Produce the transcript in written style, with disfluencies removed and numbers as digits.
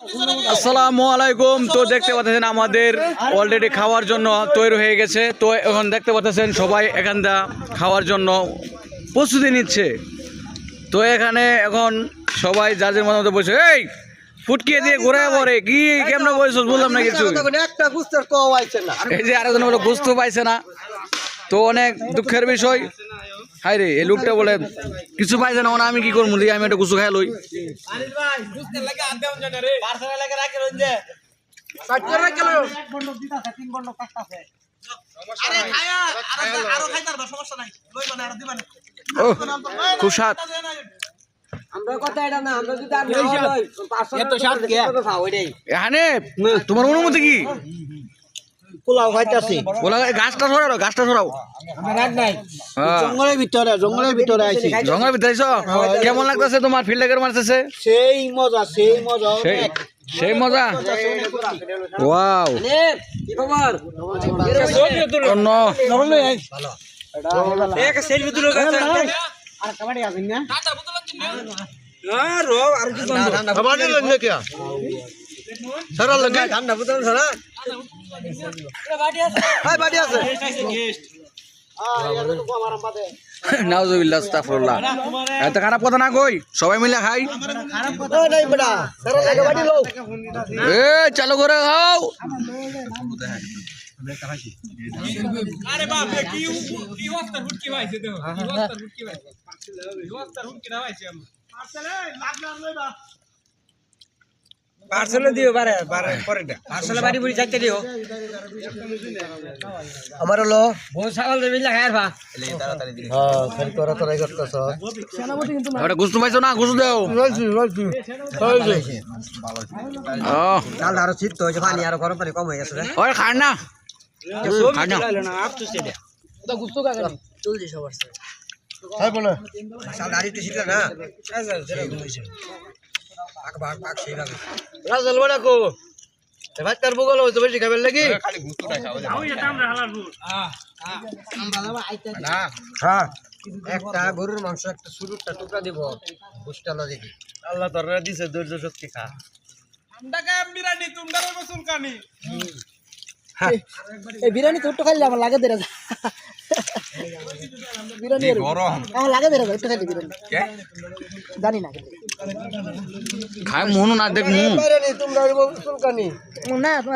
আসসালামু আলাইকুম। তো দেখতে পাচ্ছেন আমাদের অলরেডি খাওয়ার জন্য তৈরি হয়ে গেছে। তো এখন দেখতে পাচ্ছেন সবাই এখানটা খাওয়ার জন্য প্রস্তুতি নিচ্ছে। তো এখানে এখন সবাই যাদের মতো বসে এই ফুটকিয়ে দিয়ে ঘুরে পড়ে কি কেমন বলছো বললাম না কিছু। এই যে আরেকজন বলে বুঝতে পাইছে না, তো অনেক দুঃখের বিষয়। হাই রে, এই লোকটা বলে কিছু পাইছে না, আমি কি করবো, আমি একটা কিছু খাই লই। খুব স্বাদ। তোমার অনুমতি কি? গাছটা সরাও, গাছটা সরাও। জঙ্গলের ভিতরে আইছি। জঙ্গলের ভিতরে আইছো? কেমন লাগতেছে তোমার? ফিল্ডে কেমন মারতেছে? সেই মজা সেই মজা। ওয়াও, নাউজুবিল্লাহ, আস্তাগফিরুল্লাহ। এত খারাপ কথা না কই, সবাই মিলে খাই। চালু করে খাও। আরে বাপ রে, কি অবস্থা হুটকি ভাইছে দেখো, কি অবস্থা হুটকি ভাইছে, কি অবস্থা হুটকি না ভাইছে। পার্সেলে লাগলাম লই বা পার্সেলে দিও বারে পরেটা পার্সেলে বাড়ি বুড়ি যাইতে দিও। আমার হলো বহুত ছাগল দেবি না খায়ার ভা তাড়াতাড়ি দিই। হ্যাঁ, খালি তাড়াতাড়ি করতেছ। ওটা গুস্তু পাইছো না? গুস্তু দাও। চাল আরো শীত হয়েছে, পানি আরো গরম পানি কম হয়ে গেছে রে। ওরে খান না, খান না। ওটা গুস্তু কাকে চলছে সবার সাথে। হাই বলে চাল দাঁড়িয়ে ছিল না। পাক সেই লাগে রাজল বড় কো ভাত কার বগল হইতো বেশি খাবেন লাগি খালি গুস্তুটা খাও। আমি এটা আমরা হালাল ভুল না হ্যাঁ, একটা গরুর মাংস একটা শুরুটা টুকরা দিব, বুঝটালো দেখি। আল্লাহ তোরা দিছে ধৈর্য শক্তি, খা। আমরা গাম বিরানি তোমরা রসুল কানি। এই বিরিয়ানি তো একটু খাইলে আমার লাগে দেরা বিরিয়ানি গরম আমার লাগে দেরা একটু খাইলে বিরিয়ানি জানি না খাই মন না দেখ মুন বিরিয়ানি তোমরা রসুল কানি না